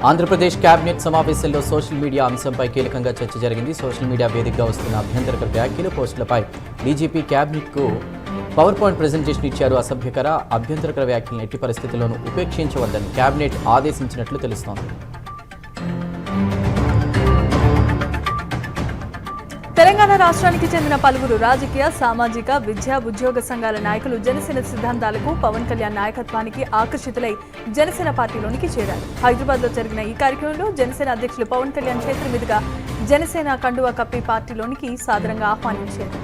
Andhra Pradesh cabinet సమావేశంలో social media అంశంపై కీలకంగా చర్చ జరిగింది. సోషల్ మీడియా వేదికగా వస్తున్న అభ్యంతరకర వ్యాఖ్యలు, పోస్టులపై డీజీపీ కేబినెట్కు పవర్ పాయింట్ ప్రెజెంటేషన్ ఇచ్చారు. అభ్యంతరకర వ్యాఖ్యలను ఎట్టి పరిస్థితుల్లోనూ ఉపేక్షించవద్దని కేబినెట్ ఆదేశించినట్లు తెలుస్తోంది. తెలంగాణ రాష్ట్రానికి చెందిన పలువురు రాజకీయ, సామాజిక, విద్యా, ఉద్యోగ సంఘాల నాయకులు జనసేన సిద్ధాంతాలకు, పవన్ కళ్యాణ్ నాయకత్వానికి ఆకర్షితులై జనసేన పార్టీలోనికి చేరారు. హైదరాబాద్ లో జరిగిన ఈ కార్యక్రమంలో జనసేన అధ్యక్షులు పవన్ కళ్యాణ్ చేతుల మీదుగా జనసేన కండువా కప్పి పార్టీలోనికి సాదరంగా ఆహ్వానించారు.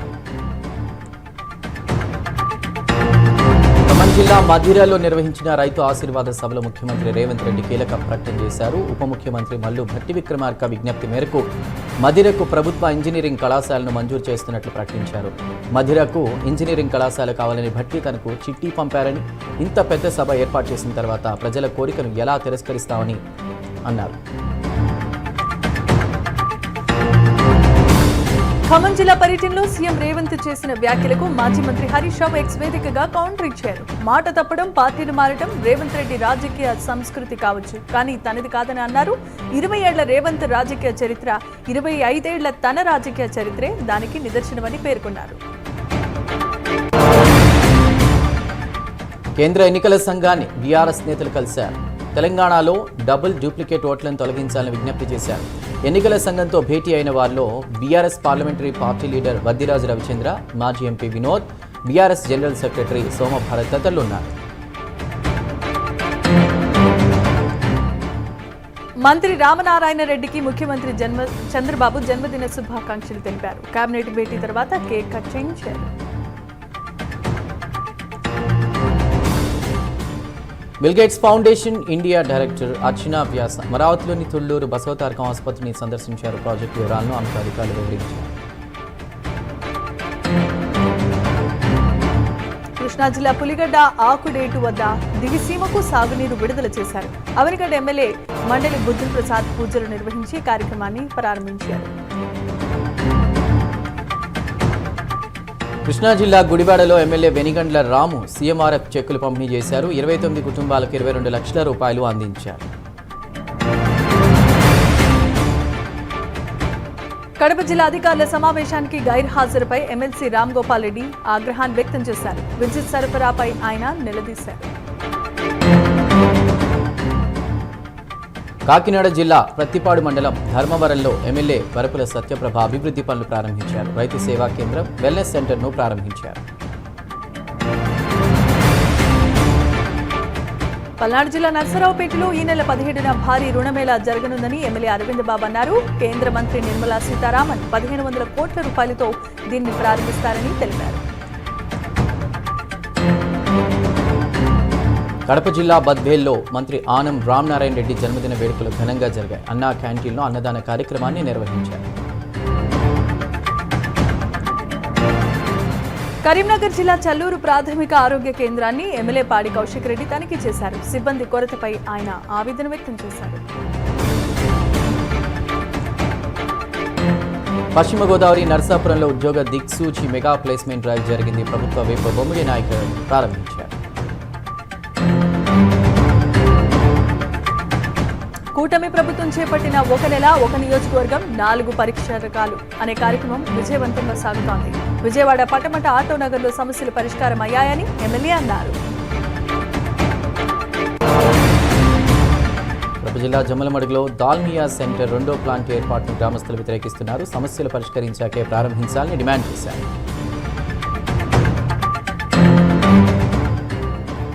జిల్లా మధిరలో నిర్వహించిన రైతు ఆశీర్వాద సభలో ముఖ్యమంత్రి రేవంత్ రెడ్డి కీలక ప్రకటన చేశారు. ఉప ముఖ్యమంత్రి మల్లు భట్టి విక్రమార్క విజ్ఞప్తి మేరకు మధిరకు ప్రభుత్వ ఇంజనీరింగ్ కళాశాలను మంజూరు చేస్తున్నట్లు ప్రకటించారు. మధిరకు ఇంజనీరింగ్ కళాశాల కావాలని భట్టి తనకు చిట్టి పంపారని, ఇంత పెద్ద సభ ఏర్పాటు చేసిన తర్వాత ప్రజల కోరికను ఎలా తిరస్కరిస్తామని అన్నారు. ఖమ్మం జిల్లా పర్యటనలో సీఎం రేవంత్ చేసిన వ్యాఖ్యలకు మాజీ మంత్రి హరీష్ రావు ఎక్స్ వేదికగా కౌంటర్ ఇచ్చారు. మాట తప్పడం, పార్టీలు మారడం రేవంత్ రెడ్డి రాజకీయ సంస్కృతి కావచ్చు, కానీ తనది కాదని అన్నారు. 20 ఏళ్ల రేవంత్ రాజకీయ చరిత్ర 25 ఏళ్ల తన రాజకీయ చరిత్రే దానికి నిదర్శనమని పేర్కొన్నారు. కేంద్ర ఎన్నికల సంఘాన్ని బీఆర్ఎస్ నేతలు కలిశారు. తెలంగాణలో డబుల్ డూప్లికేట్ ఓట్లను తొలగించాలని విజ్ఞప్తి చేశారు. ఎన్నికల సంఘంతో భేటీ అయిన వారిలో BRS parliamentary party leader Vaddiraju Ravichandra, మాజీ MP Vinod, BRS general secretary Somabharat తదితరులు ఉన్నారు. మంత్రి రామనారాయణ రెడ్డికి ముఖ్యమంత్రి చంద్రబాబు జన్మదిన శుభాకాంక్షలు తెలిపారు. కేబినెట్ భేటీ తర్వాత కేక్ కట్ చేయించారు. బిల్గేట్స్ ఫౌండేషన్ ఇండియా డైరెక్టర్ అర్చనా వ్యాస అమరావతిలోని తుళ్లూరు బసవతారకం ఆసుపత్రిని సందర్శించారు. ప్రాజెక్టు వివరాలను ఆమెకు అధికారులు వివరించారు. కృష్ణా జిల్లా పులిగడ్డ ఆకుడేటు వద్ద దివిసీమకు సాగునీరు విడుదల చేశారు. అవనిగడ్డ ఎమ్మెల్యే మండలి బుద్ధుల్ ప్రసాద్ పూజలు నిర్వహించి కార్యక్రమాన్ని ప్రారంభించారు. కృష్ణా జిల్లా గుడివాడలో ఎమ్మెల్యే వెనిగండ్ల రాము సీఎంఆర్ఎఫ్ చెక్కులు పంపిణీ చేశారు. 29 కుటుంబాలకు 22 లక్షల రూపాయలు అందించారు. కడప జిల్లా అధికారుల సమావేశానికి గైర్హాజరుపై ఎమ్మెల్సీ రామ్ గోపాల్ రెడ్డి ఆగ్రహాన్ని వ్యక్తం చేశారు. విద్యుత్ సరఫరాపై ఆయన నిలదీశారు. కాకినాడ జిల్లా ప్రత్తిపాడు మండలం ధర్మవరంలో ఎమ్మెల్యే వరపుల సత్యప్రభ అభివృద్ధి పనులు ప్రారంభించారు. రైతు సేవా కేంద్రం, వెల్నెస్ సెంటర్ను ప్రారంభించారు. పల్నాడు జిల్లా నర్సరావుపేటలో ఈ నెల 17న భారీ రుణమేళా జరగనుందని ఎమ్మెల్యే అరవింద్ బాబు అన్నారు. కేంద్ర మంత్రి నిర్మలా సీతారామన్ 1500 కోట్ల రూపాయలతో దీన్ని ప్రారంభిస్తారని తెలిపారు. కడప జిల్లా బద్వేల్లో మంత్రి ఆనం రామనారాయణ రెడ్డి జన్మదిన వేడుకలు ఘనంగా జరిగాయి. అన్నా క్యాంటీన్లో అన్నదాన కార్యక్రమాన్ని నిర్వహించారు. కరీంనగర్ జిల్లా చల్లూరు ప్రాథమిక ఆరోగ్య కేంద్రాన్ని ఎమ్మెల్యే పాడి కౌశిక్ రెడ్డి తనిఖీ చేశారు. సిబ్బంది కొరతపై ఆయన ఆవేదన వ్యక్తం చేశారు. పశ్చిమ గోదావరి నర్సాపురంలో ఉద్యోగ దిక్సూచి మెగా ప్లేస్మెంట్ డ్రైవ్ జరిగింది. ప్రభుత్వ వైపు బొమ్మిడి నాయకులు ప్రారంభించారు. కూటమి ప్రభుత్వం చేపట్టిన 1 నెల 1 నియోజకవర్గం 4 పరీక్ష రకాలు అనే కార్యక్రమం విజయవంతంగా సాగుతోంది. విజయవాడ పట్టమట ఆటో నగర్లో సమస్యలు పరిష్కారం అయ్యాయని ఎమ్మెల్యే అన్నారు. కడప జిల్లా జమ్మలమడుగులో దాల్మియా సెంటర్ 2వ ప్లాంట్ ఏర్పాటును గ్రామస్తులు వ్యతిరేకిస్తున్నారు. సమస్యలు పరిష్కరించాకే ప్రారంభించాలని డిమాండ్ చేశారు.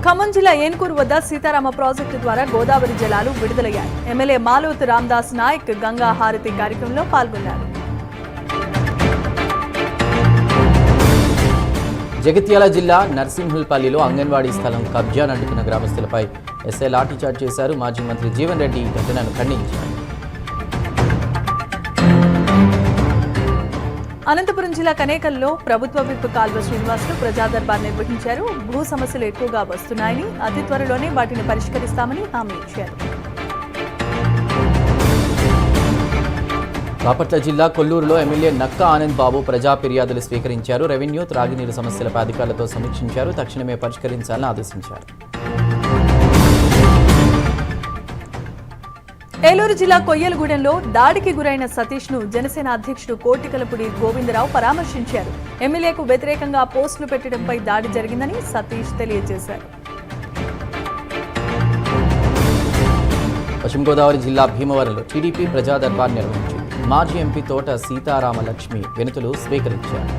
ఖమ్మం జిల్లా ఏన్కూరు వద్ద సీతారామ ప్రాజెక్టు ద్వారా గోదావరి జలాలు విడుదలయ్యాయి. ఎమ్మెల్యే మాలోత్ రామ్దాస్ నాయక్ గంగా హారతి కార్యక్రమంలో పాల్గొన్నారు. జగిత్యాల జిల్లా నర్సింహుల్పల్లిలో అంగన్వాడీ స్థలం కబ్జాను అడ్డుకున్న గ్రామస్తులపై ఎస్ఐ లాఠీచార్జ్ చేశారు. మాజీ మంత్రి జీవన్ రెడ్డి ఈ ఘటనను ఖండించారు. అనంతపురం జిల్లా కనేకల్లో ప్రభుత్వ విప్ కాల్వ శ్రీనివాసులు ప్రజా దర్బార్ నిర్వహించారు. భూ సమస్యలు ఎక్కువగా వస్తున్నాయని, అతి త్వరలోనే వాటిని పరిష్కరిస్తామని హామీ ఇచ్చారు. బాపట్ల జిల్లా కొల్లూరులో ఎమ్మెల్యే నక్కా ఆనంద్ బాబు ప్రజా ఫిర్యాదులు స్వీకరించారు. రెవెన్యూ, త్రాగునీరు సమస్యలపై అధికారులతో సమీక్షించారు. తక్షణమే పరిష్కరించాలని ఆదేశించారు. ఏలూరు జిల్లా కొయ్యలగూడెంలో దాడికి గురైన సతీష్ను జనసేన అధ్యక్షుడు కోటికలపూడి గోవిందరావు పరామర్శించారు. ఎమ్మెల్యేకు వ్యతిరేకంగా పోస్టులు పెట్టడంపై దాడి జరిగిందని సతీష్ తెలియజేశారు. పశ్చిమ గోదావరి జిల్లా భీమవరంలో టీడీపీ ప్రజా దర్బార్ నిర్వహించింది. మాజీ ఎంపీ తోట సీతారామలక్ష్మి వినతులు స్వీకరించారు.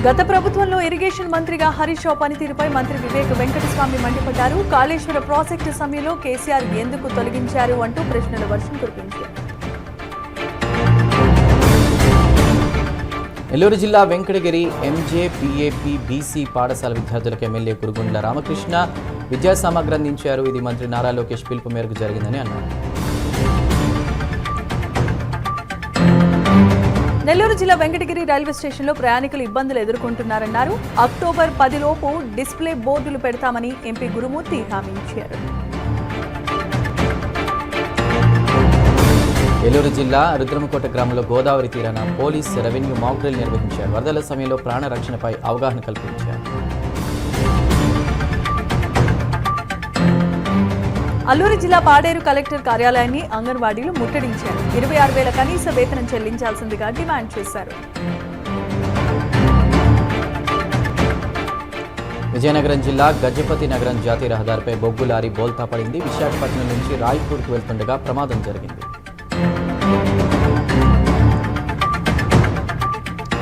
గత ప్రభుత్వంలో ఇరిగేషన్ మంత్రిగా హరీష్ రావు పనితీరుపై మంత్రి వివేక్ వెంకటస్వామి మండిపడ్డారు. కాళేశ్వర ప్రాజెక్టు సమయంలో కేసీఆర్ ఎందుకు తొలగించారు అంటూ ప్రశ్నల వర్షం కురిపించారు. నెల్లూరు జిల్లా వెంకటగిరి ఎంజేపీఏపీ బీసీ పాఠశాల విద్యార్థులకు ఎమ్మెల్యే కురుగుండ్ల రామకృష్ణ విద్యా సామగ్రి అందించారు. ఇది మంత్రి నారా లోకేష్ పిలుపు మేరకు జరిగిందని అన్నారు. నెల్లూరు జిల్లా వెంకటగిరి రైల్వే స్టేషన్లో ప్రయాణికులు ఇబ్బందులు ఎదుర్కొంటున్నారన్నారు. అక్టోబర్ 10 లోపు డిస్ప్లే బోర్డులు పెడతామని ఎంపీ గురుమూర్తి హామీ ఇచ్చారు. ఏలూరు జిల్లా రుద్రమకోట గ్రామంలో గోదావరి తీరాన పోలీస్ రెవెన్యూ మాక్ డ్రిల్ నిర్వహించారు. వరదల సమయంలో ప్రాణ రక్షణపై అవగాహన కల్పించారు. అల్లూరు జిల్లా పాడేరు కలెక్టర్ కార్యాలయాన్ని అంగన్వాడీలు ముట్టడించారు. 26,000 కనీస వేతనం చెల్లించాల్సిందిగా డిమాండ్ చేశారు. విజయనగరం జిల్లా గజపతి నగరం జాతీయ రహదారిపై బొగ్గు లారీ బోల్తా పడింది. విశాఖపట్నం నుంచి రాయ్పూర్కు వెళ్తుండగా ప్రమాదం జరిగింది.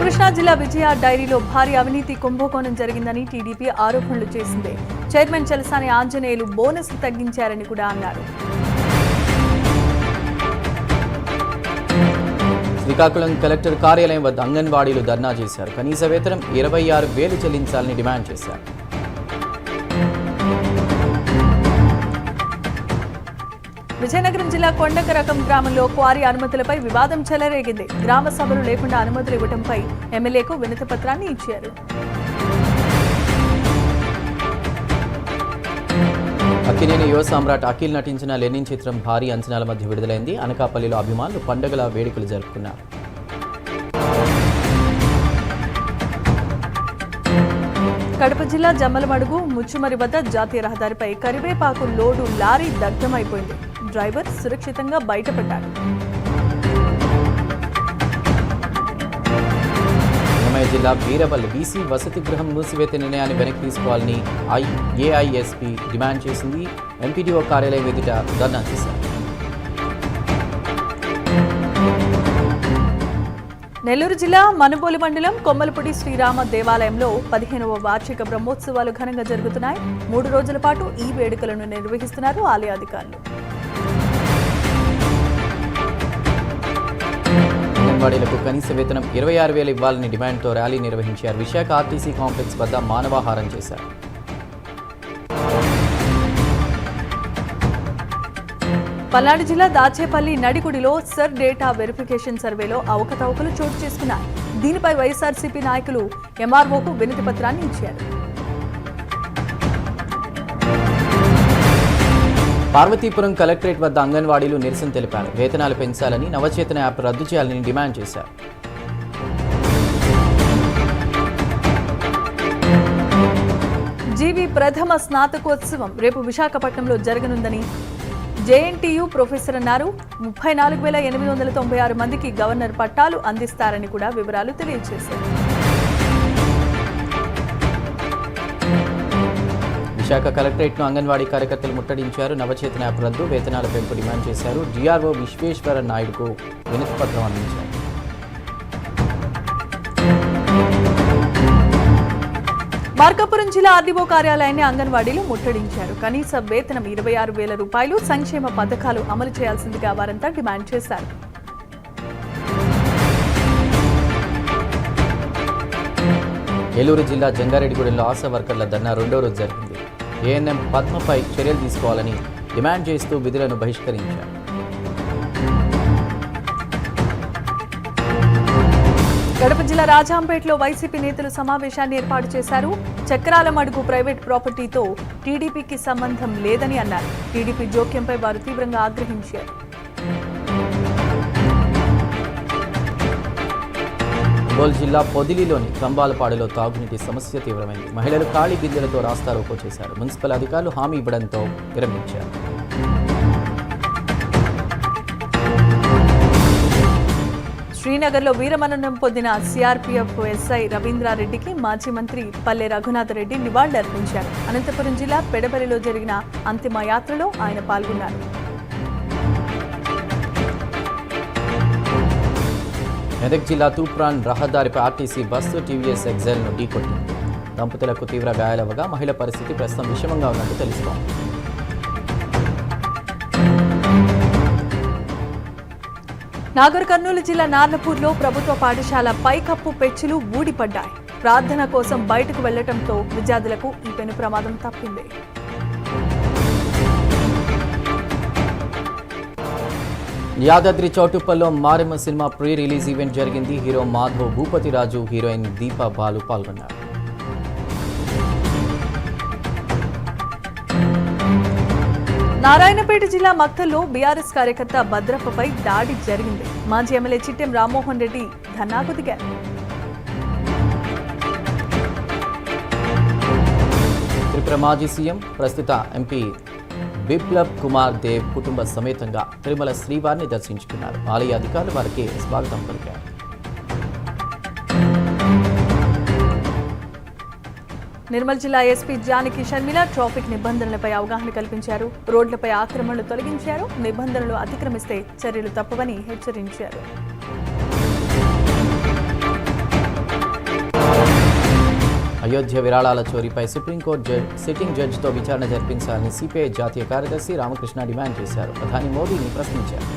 కృష్ణా జిల్లా విజయ డైరీలో భారీ అవినీతి కుంభకోణం జరిగిందని టీడీపీ ఆరోపణలు చేసింది. చైర్మన్ చలసాని ఆంజనేయులు బోనస్ తగ్గించారని కూడా అన్నారు. శ్రీకాకుళం కలెక్టర్ కార్యాలయం వద్ద అంగన్వాడీలు ధర్నా చేశారు. కనీస వేతనం 26,000 చెల్లించాలని డిమాండ్ చేశారు. విజయనగరం జిల్లా కొండకరకం గ్రామంలో క్వారీ అనుమతులపై వివాదం చెలరేగింది. గ్రామ సభలు లేకుండా అనుమతులు ఇవ్వడంపై ఎమ్మెల్యేకు వినతి పత్రాన్ని ఇచ్చారు. అక్కినేని యువ సామ్రాట్ అఖిల్ నటించిన లెనిన్ చిత్రం భారీ అంచనాల మధ్య విడుదలైంది. అనకాపల్లిలో అభిమానులు పండుగల వేడుకలు జరుపుకున్నారు. కడప జిల్లా జమ్మలమడుగు ముచ్చుమరి వద్ద జాతీయ రహదారిపై కరివేపాకు లోడు లారీ దగ్ధమైపోయింది. డ్రైవర్ సురక్షితంగా బయటపడ్డాడు. అన్నమయ్య జిల్లా వీరబల్ బీసీ వసతి గృహం మూసివేత నిర్ణయాన్ని వెనక్కి తీసుకోవాలని ఏఐఎస్పీ డిమాండ్ చేసింది. ఎంపీడీఓ కార్యాలయం ఎదుట ధర్నా చేశారు. నెల్లూరు జిల్లా మనుబోలు మండలం కొమ్మలపూడి శ్రీరామ దేవాలయంలో 15వ వార్షిక బ్రహ్మోత్సవాలు ఘనంగా జరుగుతున్నాయి. 3 రోజుల పాటు ఈ వేడుకలను నిర్వహిస్తున్నారు ఆలయ అధికారులు. అంగన్వాడీలకు కనీస వేతనం 26,000 ఇవ్వాలని డిమాండ్తో ర్యాలీ నిర్వహించారు. విశాఖ ఆర్టీసీ కాంప్లెక్స్ వద్ద మానవాహారం చేశారు. పల్నాడు జిల్లా దాచేపల్లి నడిగుడిలో సర్ డేటా వెరిఫికేషన్ సర్వేలో అవకతవకలు చోటు చేసుకున్నారు. దీనిపై వైఎస్ఆర్సీపీ నాయకులు ఎంఆర్ఓకు వినతి పత్రాన్ని ఇచ్చారు. పార్వతీపురం కలెక్టరేట్ వద్ద అంగన్వాడీలు నిరసన తెలిపారు. వేతనాలు పెంచాలని, నవచేతన యాప్ రద్దు చేయాలని డిమాండ్ చేశారు. జీవి ప్రథమ స్నాతకోత్సవం రేపు విశాఖపట్నంలో జరగనుందని జేఎన్టీయూ ప్రొఫెసర్ అన్నారు. 34,896 మందికి గవర్నర్ పట్టాలు అందిస్తారని కూడా వివరాలు తెలియజేశారు. విశాఖ కలెక్టరేట్ను అంగన్వాడీ కార్యకర్తలు ముట్టడించారు. నవచేతన యాప్ రద్దు, వేతనాల పెంపు డిమాండ్ చేశారు. డిఆర్ఓ విశ్వేశ్వర నాయుడుకు వినతి పత్రం అందించారు. మార్కాపురం జిల్లా ఆర్డీఓ కార్యాలయాన్ని అంగన్వాడీలు ముట్టడించారు. కనీస వేతనం 26,000 రూపాయలు, సంక్షేమ పథకాలు అమలు చేయాల్సిందిగా వారంతా డిమాండ్ చేశారు. ఏలూరు జిల్లా జంగారెడ్డిగూడెంలో ఆశా వర్కర్ల ధర్నా 2వ రోజు జరిగింది. ఏఎన్ఎం పద్మపై చర్యలు తీసుకోవాలని డిమాండ్ చేస్తూ విధులను బహిష్కరించారు. కడప జిల్లా రాజాంపేటలో వైసీపీ నేతలు సమావేశాన్ని ఏర్పాటు చేశారు. చక్రాల మడుగు ప్రైవేట్ ప్రాపర్టీతో టీడీపీకి సంబంధం లేదని అన్నారు. టీడీపీ జోక్యంపై వారు తీవ్రంగా ఆగ్రహించారు. ఒంగోలు జిల్లా పొదిలిలోని కంబాలపాడులో తాగునీటి సమస్య తీవ్రమైంది. మహిళలు ఖాళీ బిందెలతో రాస్తారోకో చేశారు. మున్సిపల్ అధికారులు హామీ ఇవ్వడంతో విరమించారు. శ్రీనగర్లో వీరమరణం పొందిన సిఆర్పీఎఫ్ ఎస్ఐ రవీంద్రారెడ్డికి మాజీ మంత్రి పల్లె రఘునాథరెడ్డి నివాళులర్పించారు. అనంతపురం జిల్లా పెడబలిలో జరిగిన అంతిమ యాత్రలో ఆయన పాల్గొన్నారు. మెదక్ జిల్లా తూప్రాన్ రహదారిపై ఆర్టీసీ బస్సు టీవీఎస్ ఎక్సెల్ను ఢీకొట్టింది. దంపతులకు తీవ్ర గాయాలవగా మహిళ పరిస్థితి ప్రస్తుతం విషమంగా ఉన్నట్టు తెలుస్తోంది. నాగర్ కర్నూలు జిల్లా నార్నపూర్లో ప్రభుత్వ పాఠశాల పైకప్పు పెచ్చులు ఊడిపడ్డాయి. ప్రార్థన కోసం బయటకు వెళ్లడంతో విద్యార్థులకు ఈ పెను ప్రమాదం తప్పింది. యాదాద్రి చౌటుప్పల్లో Maremma cinema pre release event జరిగింది. హీరో మాధవ్ భూపతి రాజు, హీరోయిన్ దీపా బాలు పాల్గొన్నారు. నారాయణపేట జిల్లా మక్తల్లో బీఆర్ఎస్ కార్యకర్త భద్రప్పపై దాడి జరిగింది. మాజీ ఎమ్మెల్యే చిట్టెం రామ్మోహన్ రెడ్డి ధర్నాకు దిగారు. త్రిపుర మాజీ సీఎం ప్రస్తుత ఎంపీ బిప్లబ్ కుమార్ దేవ్ కుటుంబ సమేతంగా తిరుమల శ్రీవారిని దర్శించుకున్నారు. ఆలయ అధికారులు వారికి స్వాగతం పలికారు. నిర్మల్ జిల్లా ఎస్పీ జానకి షర్మిల ట్రాఫిక్ నిబంధనలపై అవగాహన కల్పించారు. రోడ్లపై ఆక్రమణలు తొలగించారు. నిబంధనలు అతిక్రమిస్తే చర్యలు తప్పవని హెచ్చరించారు. అయోధ్య విరాళాల చోరీపై సుప్రీంకోర్టు సిట్టింగ్ జడ్జితో విచారణ జరిపించాలని సిపిఐ జాతీయ కార్యదర్శి రామకృష్ణ డిమాండ్ చేశారు. ప్రధాని మోదీని ప్రశ్నించారు.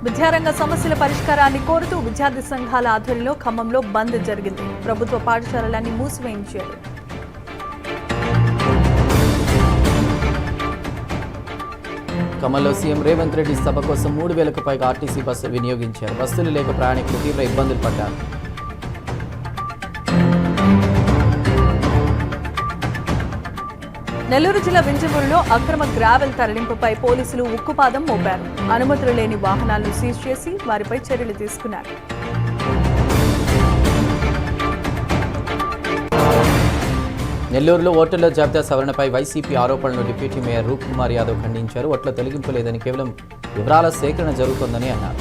విద్యారంగ సమస్యల పరిష్కారాన్ని కోరుతూ విద్యార్థి సంఘాల ఆధ్వర్యంలో ఖమ్మంలో బంద్ జరిగింది. ప్రభుత్వ పాఠశాలలన్నీ మూసివేయించారు. ఖమ్మంలో సీఎం రేవంత్ రెడ్డి సభ కోసం 3,000కు పైగా ఆర్టీసీ బస్సులు వినియోగించారు. బస్సులు లేక ప్రయాణికులు తీవ్ర ఇబ్బందులు పడ్డారు. నెల్లూరు జిల్లా వింజమూరులో అక్రమ గ్రావెల్ తరలింపుపై పోలీసులు ఉక్కుపాదం మోపారు. అనుమతులు లేని వాహనాలను సీజ్ చేసి వారిపై చర్యలు తీసుకున్నారు. నెల్లూరులో ఓటర్ల జాబితా సవరణపై వైసీపీ ఆరోపణలు డిప్యూటీ మేయర్ రూప్ కుమార్ యాదవ్ ఖండించారు. ఓట్ల తొలగింపు లేదని, కేవలం వివరాల సేకరణ జరుగుతోందని అన్నారు.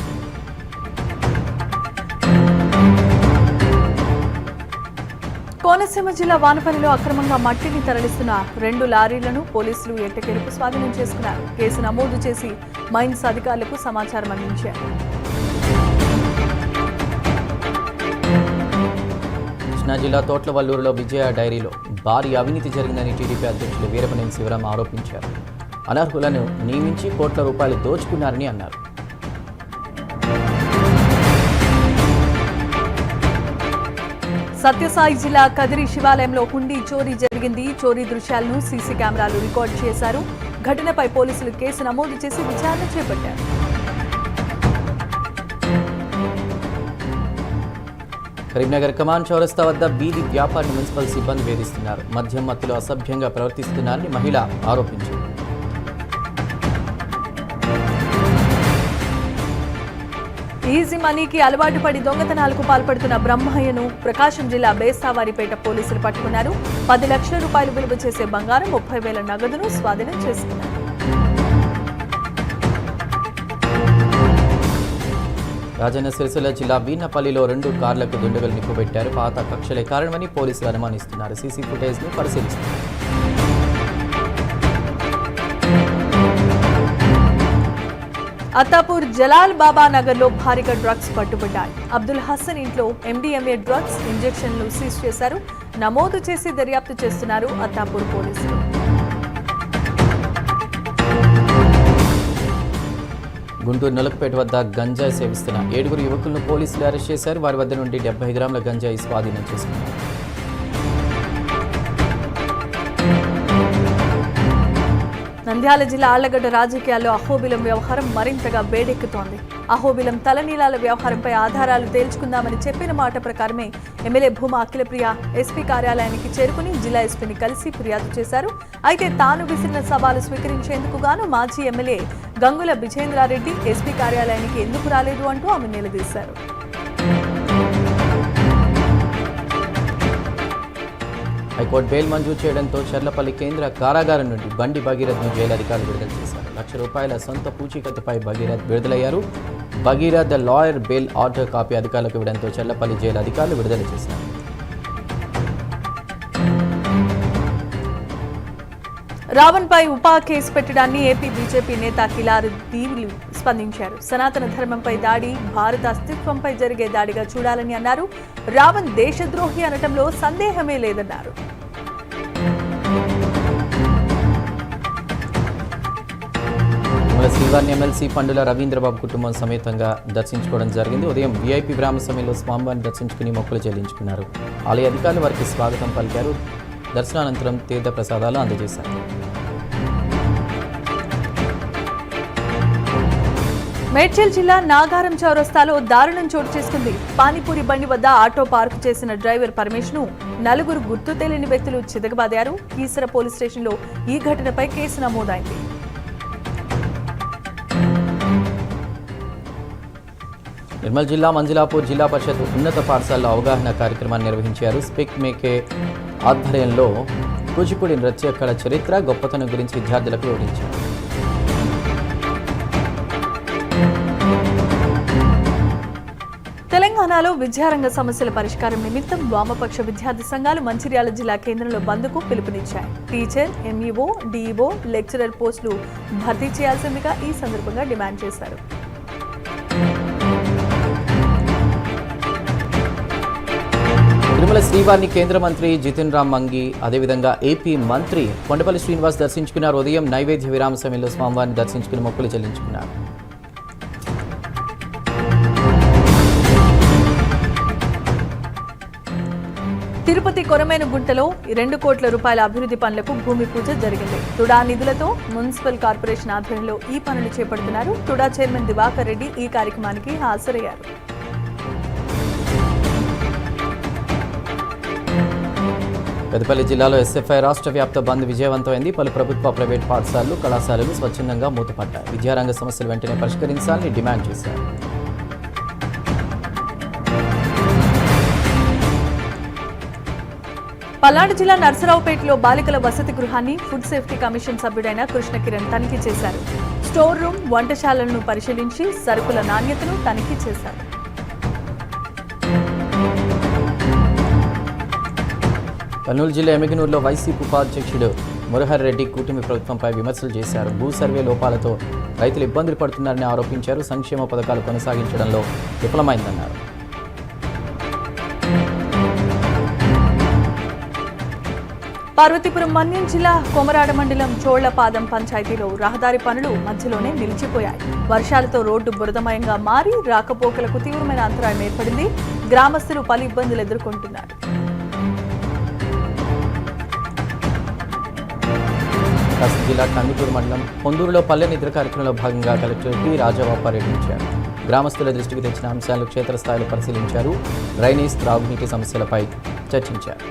కోనసీమ జిల్లా వానపల్లిలో అక్రమంగా మట్టిని తరలిస్తున్న 2 లారీలను పోలీసులు ఎట్టకేలకు స్వాధీనం చేసుకున్నారు. కేసు నమోదు చేసి మైన్స్ అధికారులకు సమాచారం అందించారు. కృష్ణా జిల్లా తోట్లవల్లూరులో విజయ డైరీలో భారీ అవినీతి జరిగిందని టీడీపీ అధ్యక్షులు వీరపనేని శివరాం ఆరోపించారు. అనర్హులను నియమించి కోట్ల రూపాయలు దోచుకున్నారని అన్నారు. సత్యసాయి జిల్లా కదిరి శివాలయంలో హుండీ చోరీ జరిగింది. చోరీ దృశ్యాలను సీసీ కెమెరాలు రికార్డు చేశారు. ఘటనపై పోలీసులు కేసు నమోదు చేసి విచారణ చేపట్టారు. కరీంనగర్ కమాన్ చౌరస్తా వద్ద బీది వ్యాపారిని మున్సిపల్ సిబ్బంది వేధిస్తున్నారు. మద్యం మత్తులో అసభ్యంగా ప్రవర్తిస్తున్నారని మహిళ ఆరోపించారు. ఈజీ మనీకి అలవాటు పడి దొంగతనాలకు పాల్పడుతున్న బ్రహ్మయ్యను ప్రకాశం జిల్లా బేస్తావారిపేట పోలీసులు పట్టుకున్నారు. 10 లక్షల రూపాయలు విలువ చేసే బంగారం, 30,000 నగదును స్వాధీనం చేసుకున్నారు. రాజన్న సిరిసిల్ల జిల్లా వీన్నపల్లిలో 2 కార్లకు దుండగులు నిప్పుబెట్టారు. పాత కక్షలే కారణమని పోలీసులు అనుమానిస్తున్నారు. సీసీ ఫుటేజ్ను పరిశీలిస్తున్నారు. అత్తాపూర్ జలాల్ బాబా నగర్లో భారీగా డ్రగ్స్ పట్టుబడ్డాయి. అబ్దుల్ హసన్ ఇంట్లో ఎండిఎంఏ డ్రగ్స్ ఇంజెక్షన్లు సీజ్ చేశారు. నమోదు చేసి దర్యాప్తు చేస్తున్నారు అత్తాపూర్ పోలీసులు. గుంటూరు నొలకపేట వద్ద గంజాయి సేవిస్తున్న 7 యువకులను పోలీసులు అరెస్ట్ చేశారు. వారి వద్ద నుండి 70 గ్రాముల గంజాయి స్వాధీనం చేసుకున్నారు. నంద్యాల జిల్లా ఆళ్లగడ్డ రాజకీయాల్లో అహోబిలం వ్యవహారం మరింతగా వేడెక్కుతోంది. అహోబిలం తలనీలాల వ్యవహారంపై ఆధారాలు తేల్చుకుందామని చెప్పిన మాట ప్రకారమే ఎమ్మెల్యే భూమా అఖిలప్రియ ఎస్పీ కార్యాలయానికి చేరుకుని జిల్లా ఎస్పీని కలిసి ఫిర్యాదు చేశారు. అయితే తాను విసిరిన సవాలు స్వీకరించేందుకు గాను మాజీ ఎమ్మెల్యే గంగుల విజేంద్రారెడ్డి ఎస్పీ కార్యాలయానికి ఎందుకు రాలేదు అంటూ ఆమె నిలదీశారు. హైకోర్టు బెయిల్ మంజూరు చేయడంతో చర్లపల్లి కేంద్ర కారాగారం నుండి బండి భగీరథ్ను జైలు అధికారులు విడుదల చేశారు. ₹1,00,000 సొంత పూచీకత్తుపై భగీరథ్ విడుదలయ్యారు. Bhagirath lawyer bail order copy అధికారులకు ఇవ్వడంతో చర్లపల్లి జైలు అధికారులు విడుదల చేశారు. రావణ్పై ఉపా కేసు పెట్టడాన్ని ఏపీ బీజేపీ నేత కిలారుద్దీన్లు స్పందించారు. సనాతన ధర్మంపై దాడి భారత అస్తిత్వంపై జరిగే దాడిగా చూడాలని అన్నారు. రావణ్ దేశద్రోహి అనటంలో సందేహమే లేదన్నారు. శ్రీవారిని ఎమ్మెల్సీ పండుల రవీంద్రబాబు కుటుంబం సమేతంగా దర్శించుకోవడం జరిగింది. ఉదయం వీఐపీ విరామ సమయంలో స్వామివారిని దర్శించుకుని మొక్కులు చెల్లించుకున్నారు. ఆలయ అధికారులు వారికి స్వాగతం పలికారు. దర్శనానంతరం తీర్థ ప్రసాదాలు అందజేశారు. మేడ్చల్ జిల్లా నాగారం చౌరస్తాలో దారుణం చోటు చేసుకుంది. పానీపూరి బండి వద్ద ఆటో పార్కు చేసిన డ్రైవర్ పరమేష్ ను 4 గుర్తు తెలియని వ్యక్తులు చితకబాదారు. కీసర పోలీస్ స్టేషన్లో ఈ ఘటనపై కేసు నమోదైంది. నిర్మల్ జిల్లా మంజిలాపూర్ జిల్లా పరిషత్ ఉన్నత పాఠశాలలో అవగాహన కార్యక్రమాన్ని నిర్వహించారు. స్పీక్ మేకే ఆధ్వర్యంలో కూచిపూడి నృత్య కళ చరిత్ర గొప్పతనం గురించి విద్యార్థులకు వివరించారు. తెలంగాణలో విద్యారంగ సమస్యల పరిష్కారం నిమిత్తం వామపక్ష విద్యార్థి సంఘాలు మంచిర్యాల జిల్లా కేంద్రంలో బంద్కు పిలుపునిచ్చాయి. టీచర్, ఎంఈఓ, డిఈఓ, లెక్చరర్ పోస్టులు భర్తీ చేయాల్సిందిగా ఈ సందర్భంగా డిమాండ్ చేశారు. తిరుమల శ్రీవారిని కేంద్ర మంత్రి జితిన్ రామ్ మంగి అదేవిధంగా ఏపీ మంత్రి కొండపల్లి శ్రీనివాస్ దర్శించుకున్నారు. ఉదయం నైవేద్య విరామ సమయంలో స్వామివారిని దర్శించుకుని మొక్కులు చెల్లించుకున్నారు. తిరుపతి కొరమేను గుంటలో ₹2 కోట్ల అభివృద్ధి పనులకు భూమి పూజ జరిగింది. తుడా నిధులతో మున్సిపల్ కార్పొరేషన్ ఆధ్వర్యంలో ఈ పనులు చేపడుతున్నారు. తుడా చైర్మన్ దివాకర్ రెడ్డి ఈ కార్యక్రమానికి హాజరయ్యారు. పెద్దపల్లి జిల్లాలో ఎస్ఎఫ్ఐ రాష్ట్ర వ్యాప్త బంద్ విజయవంతమైంది. పలు ప్రభుత్వ, ప్రైవేట్ పాఠశాలలు, కళాశాలలు స్వచ్ఛందంగా మూతపడ్డాయి. విద్యారంగ సమస్యలు వెంటనే పరిష్కరించాలని డిమాండ్ చేశారు. పల్నాడు జిల్లా నర్సరావుపేటలో బాలికల వసతి గృహాన్ని ఫుడ్ సేఫ్టీ కమిషన్ సభ్యుడైన కృష్ణకిరణ్ తనిఖీ చేశారు. స్టోర్ రూమ్, వంటశాలలను పరిశీలించి సరుకుల నాణ్యతను తనిఖీ చేశారు. కర్నూలు జిల్లా ఎమ్మిగనూరులో వైసీపీ ఉపాధ్యక్షుడు మురహర్ రెడ్డి కూటమి ప్రభుత్వంపై విమర్శలు చేశారు. భూ సర్వే లోపాలతో రైతులు ఇబ్బందులు పడుతున్నారని ఆరోపించారు. సంక్షేమ పథకాలు కొనసాగించడంలో విఫలమైందన్నారు. పార్వతీపురం మన్యం జిల్లా కొమరాడ మండలం చోళ్లపాదం పంచాయతీలో రహదారి పనులు మధ్యలోనే నిలిచిపోయాయి. వర్షాలతో రోడ్డు బురదమయంగా మారి రాకపోకలకు తీవ్రమైన అంతరాయం ఏర్పడింది. గ్రామస్తులు పలు ఇబ్బందులు ఎదుర్కొంటున్నారు. ప్రకాశం జిల్లా కందుకూరు మండలం పొందూరులో పల్లె నిద్ర కార్యక్రమంలో భాగంగా కలెక్టర్ పి రాజవ్వ పర్యటించారు. గ్రామస్తుల దృష్టికి తెచ్చిన అంశాలను క్షేత్రస్థాయిలో పరిశీలించారు. డ్రైనేజ్, త్రాగునీటి సమస్యలపై చర్చించారు.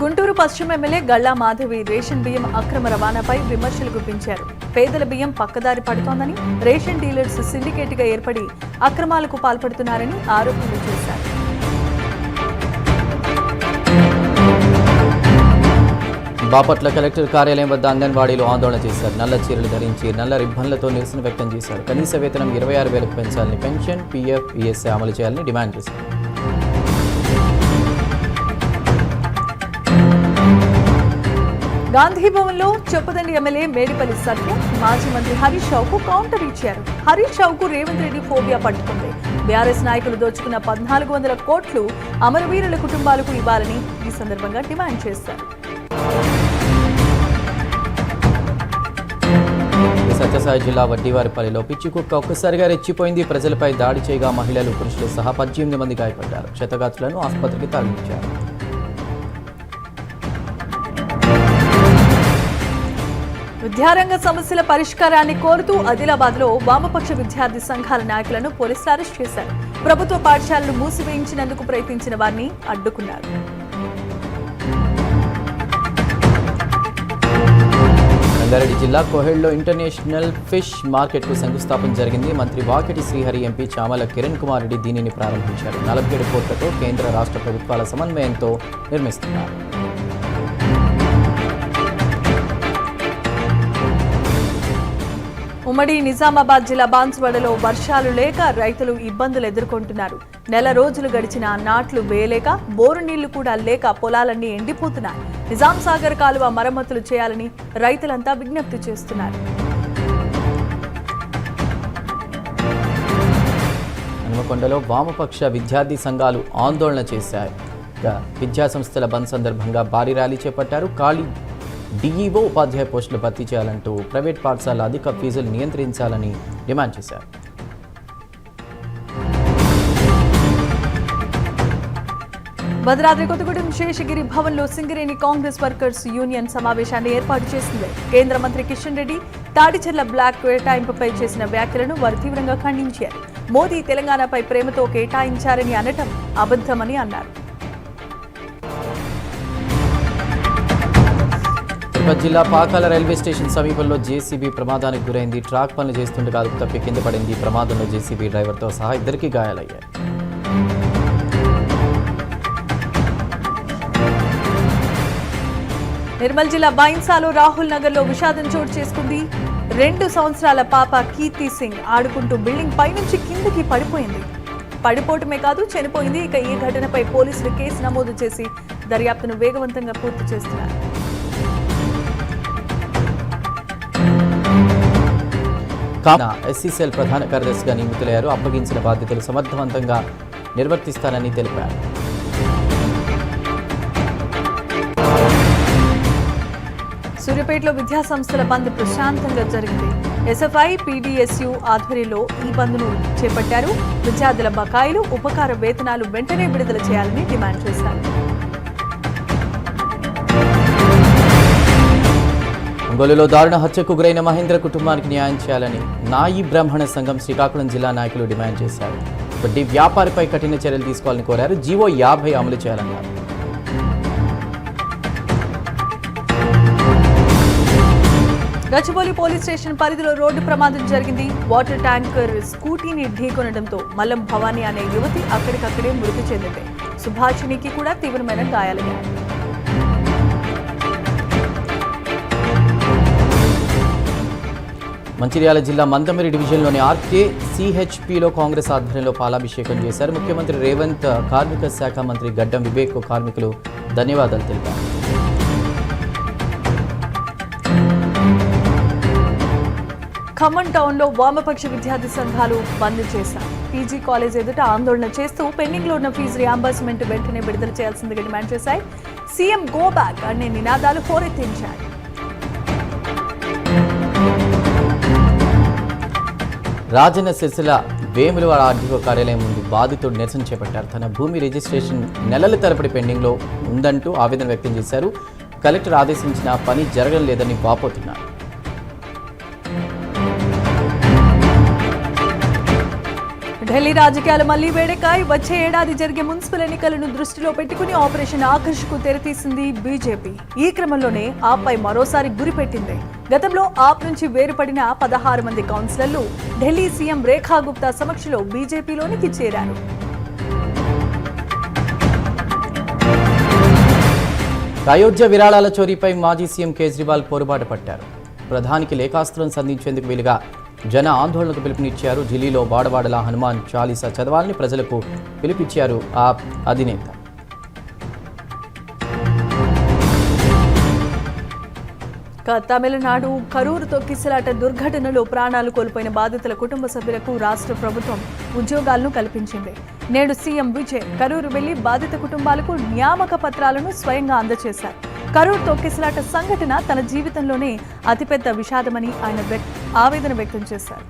గుంటూరు పశ్చిమ ఎమ్మెల్యే గల్లా మాధవి రేషన్ బియ్యం అక్రమ రవాణాపై విమర్శలు గుప్పించారు. పేదల బియ్యం పక్కదారి పడుతోందని, రేషన్ డీలర్స్ సిండికేట్గా ఏర్పడి అక్రమాలకు పాల్పడుతున్నారని ఆరోపణలు చేశారు. బాపట్ల కలెక్టర్ కార్యాలయం వద్ద అంగన్వాడీలు ఆందోళన చేశారు. నల్ల చీరలు ధరించి నల్ల రిబ్బన్లతో నిరసన వ్యక్తం చేశారు. కనీస వేతనం 26,000కు పెంచాలని, పెన్షన్, పీఎఫ్, ఈఎస్ఐ అమలు చేయాలని డిమాండ్ చేశారు. గాంధీ భవన్లో చొప్పదండి ఎమ్మెల్యే మేడిపల్లి సత్యం మాజీ మంత్రి హరీష్ రావుకు కౌంటర్ ఇచ్చారు. హరీష్ రావుకు రేవంత్ రెడ్డి ఫోబియా పట్టుకుంది. బీఆర్ఎస్ నాయకులు దోచుకున్న 1,400 కోట్లు అమరవీరుల కుటుంబాలకు ఇవ్వాలని ఈ సందర్భంగా డిమాండ్ చేశారు. సత్యసాయి జిల్లా వడ్డీవారిపల్లిలో పిచ్చి కుక్క ఒక్కసారిగా రెచ్చిపోయింది. ప్రజలపై దాడి చేయగా మహిళలు, పురుషులు సహా 18 మంది గాయపడ్డారు. క్షతగాత్రులను ఆసుపత్రికి తరలించారు. విద్యారంగ సమస్యల పరిష్కారాన్ని కోరుతూ ఆదిలాబాద్లో వామపక్ష విద్యార్థి సంఘాల నాయకులను పోలీసులు అరెస్ట్ చేశారు. ప్రభుత్వ పాఠశాలలు మూసివేయించినందుకు ప్రయత్నించిన వారిని అడ్డుకున్నారు. రంగారెడ్డి జిల్లా కోహెడ్లో ఇంటర్నేషనల్ ఫిష్ మార్కెట్కు శంకుస్థాపన జరిగింది. మంత్రి వాకిటి శ్రీహరి, ఎంపీ చామల కిరణ్ కుమార్ రెడ్డి దీనిని ప్రారంభించారు. 47 కోట్లతో కేంద్ర రాష్ట్ర ప్రభుత్వాల సమన్వయంతో నిర్మిస్తున్నారు. ఉమ్మడి నిజామాబాద్ జిల్లా బాన్సువాడలో వర్షాలు లేక రైతులు ఇబ్బందులు ఎదుర్కొంటున్నారు. నెల రోజులు గడిచిన నాట్లు వేయలేక, బోరు నీళ్లు కూడా లేక పొలాలన్నీ ఎండిపోతున్నాయి. నిజాం సాగర్ కాలువ మరమ్మతులు చేయాలని రైతులంతా విజ్ఞప్తి చేస్తున్నారు. హనుమకొండలో వామపక్ష విద్యార్థి సంఘాలు ఆందోళన చేశాయి. విద్యా సంస్థల బంద్ సందర్భంగా భారీ ర్యాలీ చేపట్టారు. ఖాళీ డిఈఓ ఉపాధ్యాయ పోస్టులు భర్తీ చేయాలంటూ ప్రైవేట్ పాఠశాల అధిక ఫీజులు నియంత్రించాలని డిమాండ్ చేశారు. భద్రాద్రి కొత్తగూడెం శేషగిరి భవన్లో సింగరేణి కాంగ్రెస్ వర్కర్స్ యూనియన్ సమావేశాన్ని ఏర్పాటు చేసింది. కేంద్ర మంత్రి కిషన్ రెడ్డి తాడిచెర్ల బ్లాక్ కేటాయింపుపై చేసిన వ్యాఖ్యలను వారు తీవ్రంగా ఖండించారు. మోదీ తెలంగాణపై ప్రేమతో కేటాయించారని అనటం అబద్ధమని అన్నారు. తిరుపతి జిల్లా పాకాల రైల్వే స్టేషన్ సమీపంలో జేసీబీ ప్రమాదానికి గురైంది. ట్రాక్ పనులు చేస్తుండగా అదుపు తప్పి కింద పడింది. ప్రమాదంలో జేసీబీ డ్రైవర్తో సహా 2 గాయాలయ్యాయి. నిర్మల్ జిల్లా బైన్సాలో రాహుల్ నగర్లో విషాదం చోటు చేసుకుంది. 2 సంవత్సరాల పాప కీర్తి సింగ్ ఆడుకుంటూ బిల్డింగ్ పైనుంచి కిందకి పడిపోయింది. పడిపోవటమే కాదు, చనిపోయింది. ఇక ఈ ఘటనపై పోలీసులు కేసు నమోదు చేసి దర్యాప్తును వేగవంతంగా పూర్తి చేస్తున్నారు. ఎస్సీసీఎల్ ప్రధాన కార్యదర్శిగా నియమితులయ్యారు. అప్పగించిన బాధ్యతలు సమర్థవంతంగా నిర్వర్తిస్తానని తెలిపారు. సూర్యాపేటలో విద్యా సంస్థల బంద్ ప్రశాంతంగా జరిగింది. ఎస్ఎఫ్ఐ, పీడీఎస్యు ఆధ్వర్యంలో ఈ బంద్ను చేపట్టారు. విద్యార్థుల బకాయిలు, ఉపకార వేతనాలు వెంటనే విడుదల చేయాలని డిమాండ్ చేశారు. ఒంగోలులో దారుణ హత్యకు గురైన మహేంద్ర కుటుంబానికి న్యాయం చేయాలని నాయి బ్రాహ్మణ సంఘం శ్రీకాకుళం జిల్లా నాయకులు డిమాండ్ చేశారు. వడ్డీ వ్యాపారిపై కఠిన చర్యలు తీసుకోవాలని కోరారు. జీవో 50 అమలు చేయాలన్నారు. గచ్చిబౌలి పోలీస్ స్టేషన్ పరిధిలో రోడ్డు ప్రమాదం జరిగింది. వాటర్ ట్యాంకర్ స్కూటీని ఢీకొనడంతో మల్లం భవానీ అనే యువతి అక్కడికక్కడే మృతి చెందింది. సుభాషిణికి కూడా తీవ్రమైన గాయాలయ్యాయి. మంచిర్యాల జిల్లా మందమరి డివిజన్లోని ఆర్కే సిహెచ్పిలో కాంగ్రెస్ ఆధ్వర్యంలో పాలాభిషేకం చేశారు. ముఖ్యమంత్రి రేవంత్, కార్మిక శాఖ మంత్రి గడ్డం వివేక్ కార్మికులు ధన్యవాదాలు తెలిపారు. ఖమ్మం టౌన్లో వామపక్ష విద్యార్థి సంఘాలు బంద్ చేశారు. పీజీ కాలేజ్ ఎదుట ఆందోళన చేస్తూ పెండింగ్లో ఉన్న ఫీజు రియంబర్స్మెంట్ వెంటనే విడుదల చేయాల్సిందిగా డిమాండ్ చేశాయి. సీఎం గో బ్యాక్ అనే నినాదాలు హోరెత్తించాయి. రాజన్న సిరిసిల్ల వేములవాడ ఆర్డీఓ కార్యాలయం ముందు బాధితుడు నిరసన చేపట్టారు. తన భూమి రిజిస్ట్రేషన్ నెలల తరబడి పెండింగ్లో ఉందంటూ ఆవేదన వ్యక్తం చేశారు. కలెక్టర్ ఆదేశించిన పని జరగడం లేదని వాపోతున్నారు. ఢిల్లీ రాజకీయాలు మళ్లీ వేడెక్కాయి. వచ్చే ఏడాది జరిగే మున్సిపల్ ఎన్నికలను దృష్టిలో పెట్టుకుని ఆపరేషన్ ఆకర్ష్కు తెరతీసింది బీజేపీ. ఈ క్రమంలోనే ఆప్పై మరోసారి గురిపెట్టింది. గతంలో ఆప్ నుంచి వేరుపడిన 16 మంది కౌన్సిలర్లు ఢిల్లీ సీఎం రేఖా గుప్తా సమక్షంలో బీజేపీలోనికి చేరారు. అయోధ్య విరాళాల చోరీపై మాజీ సీఎం కేజ్రీవాల్ పోరుబాటు పట్టారు. ప్రధానికి లేఖాస్త్రం సంధించేందుకు వీలుగా జన ఆందోళనకు పిలుపునిచ్చారు. ఢిల్లీలో వాడవాడలా హనుమాన్ చాలీసా చదవాలని ప్రజలకు పిలుపిచ్చారు ఆ అధినేత. తమిళనాడు కరూరు తొక్కిసలాట దుర్ఘటనలో ప్రాణాలు కోల్పోయిన బాధితుల కుటుంబ సభ్యులకు రాష్ట్ర ప్రభుత్వం ఉద్యోగాలను కల్పించింది. నేడు సీఎం విజయ్ కరూరు వెళ్లి బాధిత కుటుంబాలకు నియామక పత్రాలను స్వయంగా అందజేశారు. కరూరు తొక్కిసలాట సంఘటన తన జీవితంలోనే అతిపెద్ద విషాదమని ఆయన ఆవేదన వ్యక్తం చేశారు.